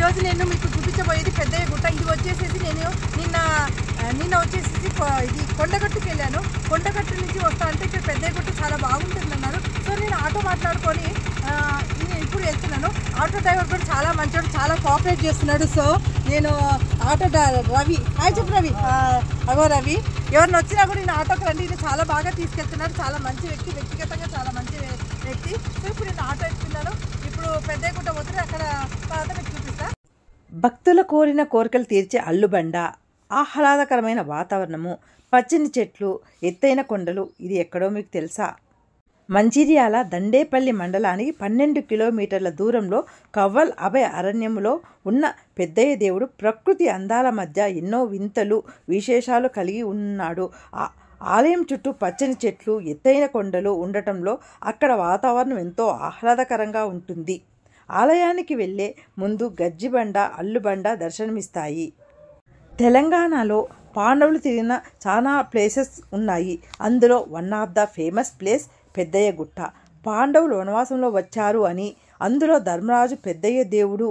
ఈరోజు నేను మీకు చూపించబోయేది పెద్దయ్య గుట్ట. ఇది వచ్చేసేసి నేను నిన్న వచ్చేసి ఇది కొండగట్టుకు వెళ్ళాను. కొండగట్టు నుంచి వస్తా అంటే ఇక్కడ పెద్దయ్య గుట్ట చాలా బాగుంటుంది అన్నారు. సో నేను ఆటో మాట్లాడుకొని ఇప్పుడు వెళ్తున్నాను. ఆటో డ్రైవర్ కూడా చాలా మంచివాడు, చాలా కోఆపరేట్ చేస్తున్నాడు. సో నేను ఆటో రవి, హాయ్ చెప్పు రవి. అగో రవి, ఎవరిని వచ్చినా కూడా నేను ఆటోకి రండి, ఇది చాలా బాగా తీసుకెళ్తున్నాడు. చాలా మంచి వ్యక్తి, వ్యక్తిగతంగా చాలా మంచి వ్యక్తి. సో ఇప్పుడు నేను ఆటో ఎక్కుతున్నాను. ఇప్పుడు పెద్దయ్య గుట్ట పోతే అక్కడ తర్వాత మీకు చూపిస్తా. భక్తుల కోరిన కోరికలు తీర్చే అల్లుబండ, ఆహ్లాదకరమైన వాతావరణము, పచ్చని చెట్లు, ఎత్తైన కొండలు. ఇది ఎక్కడో మీకు తెలుసా? మంచిర్యాల దండేపల్లి మండలానికి 12 కిలోమీటర్ల దూరంలో కవ్వల్ అభయ అరణ్యములో ఉన్న పెద్దయ్య దేవుడు ప్రకృతి అందాల మధ్య ఎన్నో వింతలు విశేషాలు కలిగి ఉన్నాడు. ఆలయం చుట్టూ పచ్చని చెట్లు, ఎత్తైన కొండలు ఉండటంలో అక్కడ వాతావరణం ఎంతో ఆహ్లాదకరంగా ఉంటుంది. ఆలయానికి వెళ్ళే ముందు గజ్జిబండ, అల్లుబండ దర్శనమిస్తాయి. తెలంగాణలో పాండవులు తిరిగిన చాలా ప్లేసెస్ ఉన్నాయి. అందులో one of the famous place పెద్దయ్య గుట్ట. పాండవులు వనవాసంలో వచ్చారు అని అందులో ధర్మరాజు పెద్దయ్య దేవుడు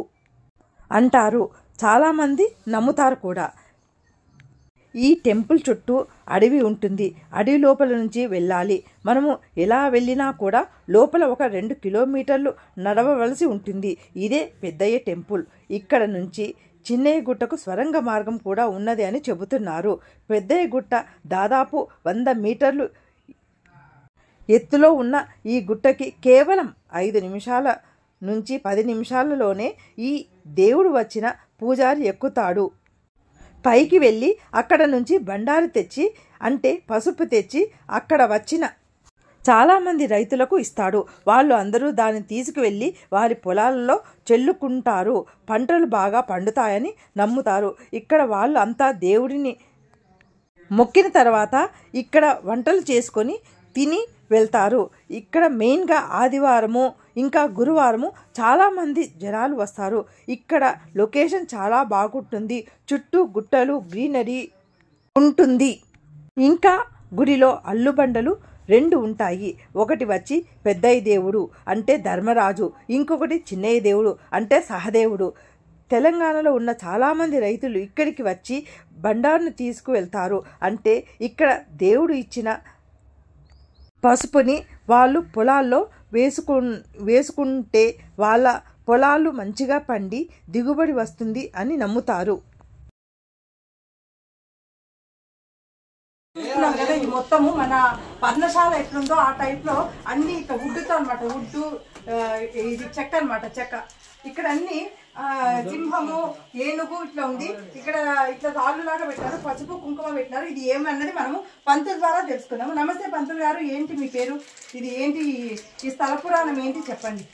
అంటారు. చాలామంది నమ్ముతారు కూడా. ఈ టెంపుల్ చుట్టూ అడవి ఉంటుంది. అడవి లోపల నుంచి వెళ్ళాలి. మనము ఎలా వెళ్ళినా కూడా లోపల ఒక 2 కిలోమీటర్లు నడవవలసి ఉంటుంది. ఇదే పెద్దయ్య టెంపుల్. ఇక్కడ నుంచి చిన్నయ్య గుట్టకు స్వరంగ మార్గం కూడా ఉన్నది అని చెబుతున్నారు. పెద్దయ్య గుట్ట దాదాపు 100 మీటర్లు ఎత్తులో ఉన్న ఈ గుట్టకి కేవలం 5 నిమిషాల నుంచి 10 నిమిషాలలోనే ఈ దేవుడు వచ్చిన పూజారి ఎక్కుతాడు. పైకి వెళ్ళి అక్కడ నుంచి బండారు తెచ్చి, అంటే పసుపు తెచ్చి అక్కడ వచ్చిన చాలామంది రైతులకు ఇస్తాడు. వాళ్ళు అందరూ దాన్ని తీసుకువెళ్ళి వారి పొలాలలో చెల్లుకుంటారు. పంటలు బాగా పండుతాయని నమ్ముతారు. ఇక్కడ వాళ్ళు అంతా దేవుడిని మొక్కిన తర్వాత ఇక్కడ వంటలు చేసుకొని తిని వెళ్తారు. ఇక్కడ మెయిన్గా ఆదివారము ఇంకా గురువారము చాలామంది జనాలు వస్తారు. ఇక్కడ లొకేషన్ చాలా బాగుంటుంది. చుట్టూ గుట్టలు, గ్రీనరీ ఉంటుంది. ఇంకా గుడిలో అల్లుబండలు 2 ఉంటాయి. ఒకటి వచ్చి పెద్దయ్య దేవుడు అంటే ధర్మరాజు, ఇంకొకటి చిన్నయ్య దేవుడు అంటే సహదేవుడు. తెలంగాణలో ఉన్న చాలామంది రైతులు ఇక్కడికి వచ్చి బండారును తీసుకువెళ్తారు. అంటే ఇక్కడ దేవుడు ఇచ్చిన పసుపుని వాళ్ళు పొలాల్లో వేసుకుంటే వాళ్ళ పొలాలు మంచిగా పండి దిగుబడి వస్తుంది అని నమ్ముతారు. కదా ఇది మొత్తము మన పర్ణశాల ఎట్లుందో ఆ టైప్లో అన్ని ఇట్లా వుడ్డుతో అనమాట. వుడ్డు ఇది చెక్క అనమాట. చెక్క ఇక్కడ అన్ని సింహము, ఏనుగు ఇట్లా ఉంది. ఇక్కడ ఇట్లా రాళ్ళులాగా పెట్టారు, పసుపు కుంకుమ పెట్టినారు. ఇది ఏమన్నది మనము పంతుల ద్వారా తెలుసుకుందాము. నమస్తే పంతులు గారు, ఏంటి మీ పేరు? ఇది ఏంటి, ఈ స్థల పురాణం ఏంటి చెప్పండి.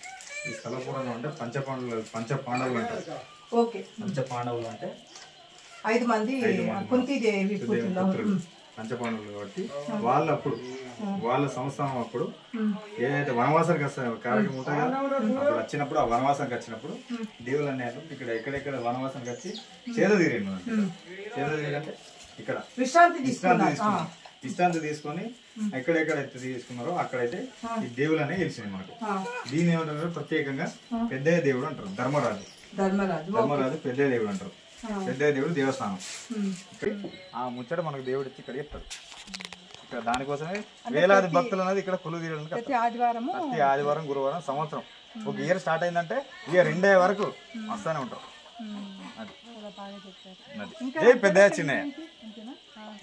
ఈ స్థల పురాణం అంటే పంచపాండవులు అంటారు. ఓకే, పంచపాండవులు అంటే 5 మంది కుంతీదేవి పంచపాండవులు కాబట్టి వాళ్ళు అప్పుడు వాళ్ళ సంవత్సరం అప్పుడు ఏదైతే వనవాసానికి కార్యక్రమం ఉంటుంది కదా, అప్పుడు వచ్చినప్పుడు ఆ వనవాసానికి వచ్చినప్పుడు దేవుళ్ళు అన్నారు ఇక్కడ ఎక్కడెక్కడ వనవాసానికి వచ్చి చేద తీరిండు. చేద తీరంటే ఇక్కడ విశ్రాంతి తీసుకొని ఎక్కడెక్కడైతే తీసుకున్నారో అక్కడైతే ఈ దేవుళ్ళు అనేవి గెలిచింది మనకు. దీని ఏమంటారు ప్రత్యేకంగా పెద్దయ్య దేవుడు అంటారు. ధర్మరాజు పెద్దయ్య దేవుడు అంటారు. పెద్దయ్య దేవుడు దేవస్థానం. ఆ ముచ్చట మనకు దేవుడు ఇచ్చి ఇక్కడ చెప్తాడు. ఇక్కడ దానికోసమే వేలాది భక్తులు అనేది ఇక్కడ కొలువు తీయడానికి ప్రతి ఆదివారం గురువారం సంవత్సరం ఒక ఇయర్ స్టార్ట్ అయిందంటే ఇయర్ ఎండే వరకు వస్తానే ఉంటాం. అది పెద్దయ్య చిన్నయ్య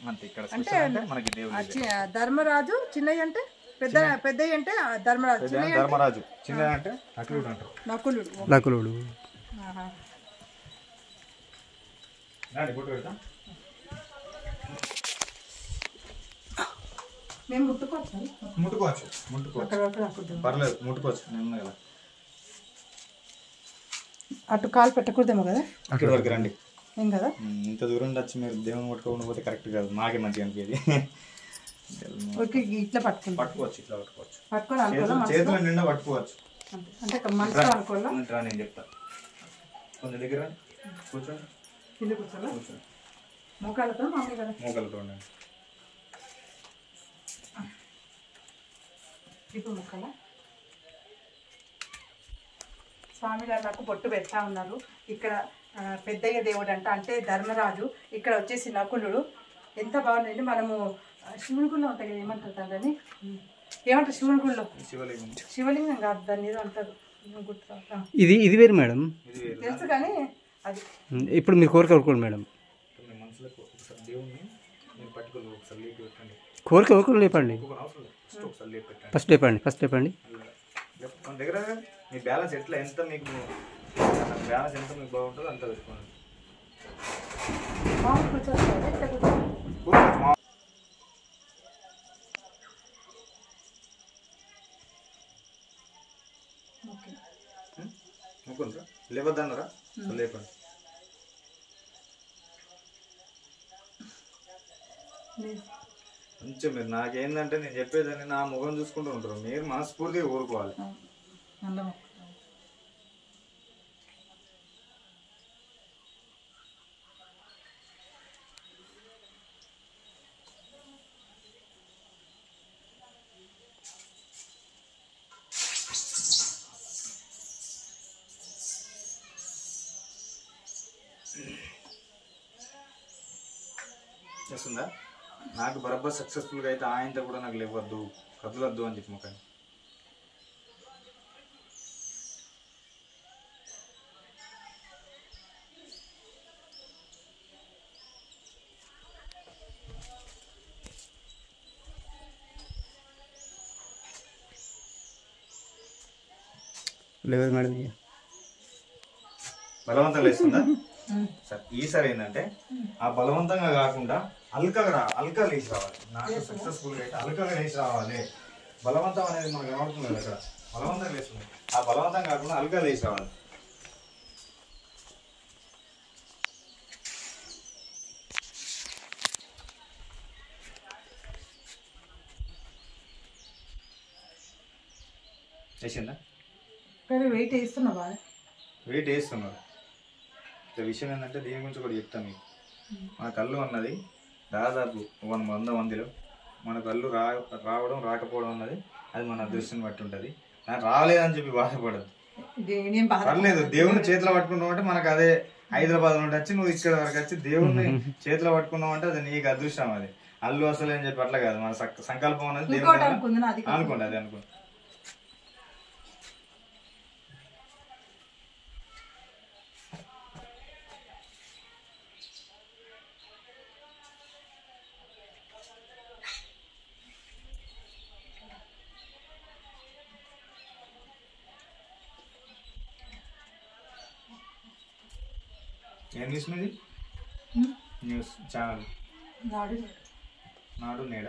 అంతే. ఇక్కడ మనకి దేవుడు ధర్మరాజు, చిన్నయ్య అంటే పెద్దయ్య అంటే ధర్మరాజు, చిన్నయ్య అంటే నకులుడు అంటారు. నకులుడు మేము ముట్టుకోవచ్చు పర్లేదు, ముట్టుకోవచ్చు. నేను కదా అటు కాలు పెట్టకూడదేమో కదా. అక్కడి వరకు రండి. ఏం కదా, ఇంత దూరం వచ్చి మీరు దేవుని పట్టుకోకుండా పోతే కరెక్ట్ కాదు. మాకే మంచిగా అనిపించేది. ఇట్లా పట్టుకోవచ్చు. ఇట్లా పట్టుకోవచ్చు. చేతుల నిండా పట్టుకోవచ్చు. అంటే మనసులో అనుకోవాలా. నేను చెప్తా. కొంచెం దగ్గర కూర్చోండి. కింద కూర్చోాలా? మోకాళ్ళతో మోకాళ్ళతో ఉండండి. ఇప్పుడు మొక్కలా స్వామిగారు నాకు బొట్టు పెడతా ఉన్నారు. ఇక్కడ పెద్దయ్య దేవుడు అంటే ధర్మరాజు, ఇక్కడ వచ్చేసి నకులుడు. ఎంత బాగుందండి. మనము శివుని గుళ్ళో ఉంటాయి కదా, ఏమంటారు దాన్ని, ఏమంటారు శివుని గుళ్ళో, శివలింగం కాదు దాన్ని ఏదో అంటారు, గుర్తు. ఇది వేరు మేడం, తెలుసు కానీ అది. ఇప్పుడు మీరు కోరిక కోరుకోండి మేడం. కోరిక కోరుకోండి, లేపండి. ఫస్ట్ లేపండి. మన దగ్గర మీ బ్యాలెన్స్ ఎట్లా ఎంత మీకు బ్యాలెన్స్ ఎంత మీకు బాగుంటుందో అంత వేసుకోండి. ముక్కుంటారా, లేవద్దన్నారా, లేపండి. కొంచెం మీరు నాకేందంటే నేను చెప్పేదాన్ని నా ముఖం చూసుకుంటూ ఉంటారు, మీరు మనస్ఫూర్తిగా ఊరుకోవాలి. చేస్తుందా? నాకు బరబ్బర్ సక్సెస్ఫుల్గా అయితే ఆయనతో కూడా నాకు లేవద్దు, కదలొద్దు అని చెప్పి మొక్కని. లేదు మేడం, బలవంతంగా లేస్తుందా? సరే, ఈసారి ఏంటంటే ఆ బలవంతంగా కాకుండా అల్కా లేచి రావాలి. నాకు సక్సెస్ఫుల్గా అయితే అల్కాగా లేచి రావాలి. బలవంతం అనేది మనకు ఏమవుతుంది కదా, అక్కడ బలవంతంగా లేస్తుంది. ఆ బలవంతం కాకుండా అల్కా లేచి రావాలి. వేసిందా? వెయిట్ వేస్తున్నా, బాగా వెయిట్ వేస్తున్నారు. విషయం ఏంటంటే దీని గురించి కూడా చెప్తాను మీకు. మన కళ్ళు అన్నది దాదాపు 100 మందిలో మన కళ్ళు రావడం రాకపోవడం అన్నది అది మన అదృష్టాన్ని బట్టి ఉంటుంది. నాకు రాలేదని చెప్పి బాధపడదు, పర్లేదు. దేవుని చేతిలో పట్టుకున్నావు అంటే మనకు అదే హైదరాబాద్ నుండి వచ్చి నువ్వు ఇక్కడ వరకు వచ్చి దేవుడిని చేతిలో పట్టుకున్నావు అంటే అది నీకు అదృష్టం. అది అల్లు అసలు అని చెప్పి అట్లా కాదు, మన సంకల్పం అనేది దేవుడు అనుకోండి, అది అనుకోండి. ఏం న్యూస్ మీది? న్యూస్ ఛానల్ నాడు నేడ.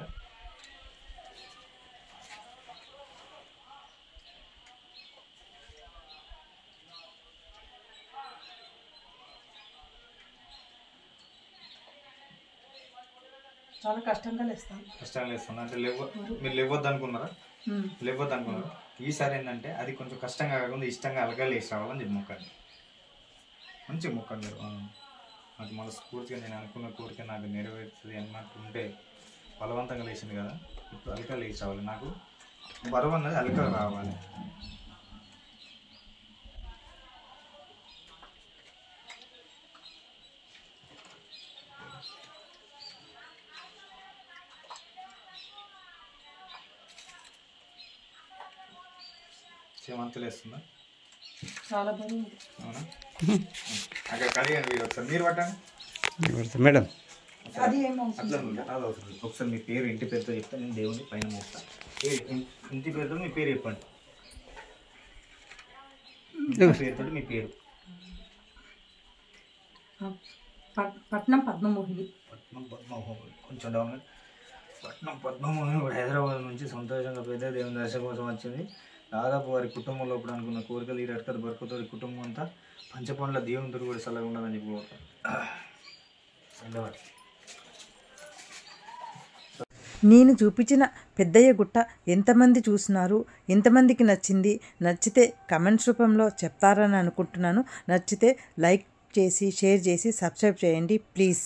చాలా కష్టంగా లేస్తాను అంటే మీరు లేవద్దు అనుకున్నారా? ఈసారి ఏంటంటే అది కొంచెం కష్టంగా కాకుండా ఇష్టంగా అలగా లేచి రావాలని చెప్పి మొక్కండి. మంచిగా మొక్కండి. నాకు మనస్ఫూర్తిగా నేను అనుకున్న కోరిక నాకు నెరవేరుతుంది అన్నట్టు ఉంటే బలవంతంగా లేచింది కదా, ఇప్పుడు అలకా లేచి రావాలి. నాకు బరువు అన్నది అలకా రావాలి. చేమంతలు వేస్తుందా? చాలా బాగుంది. అవునా? అక్కడ కడిగండి ఒకసారి, మీరు పట్టండి మేడం. అట్లా అవసరం. ఒకసారి మీ పేరు, ఇంటి పేరుతో చెప్తే నేను దేవుని పైన మోస్తాను. ఇంటి పేరుతో మీ పేరు చెప్పండి. పేరుతో మీ పేరు. పట్నం పద్మమోహిని. కొంచెం డౌన్. పట్నం పద్మమోహిని హైదరాబాద్ నుంచి సంతోషంగా పెద్ద దేవుని దర్శనం కోసం వచ్చింది. దాదాపు వారి కుటుంబంలో ఇప్పుడు అనుకున్న కోరికలు ఈ రడకత బరుకుతో కుటుంబం అంతా పంచపండ్ల దేవునితో కూడా చల్లగా ఉండదని చెప్పి కోరుతాను. నేను చూపించిన పెద్దయ్య గుట్ట ఎంతమంది చూసినారు, ఎంతమందికి నచ్చింది? నచ్చితే కమెంట్స్ రూపంలో చెప్తారని అనుకుంటున్నాను. నచ్చితే లైక్ చేసి, షేర్ చేసి, సబ్స్క్రైబ్ చేయండి ప్లీజ్.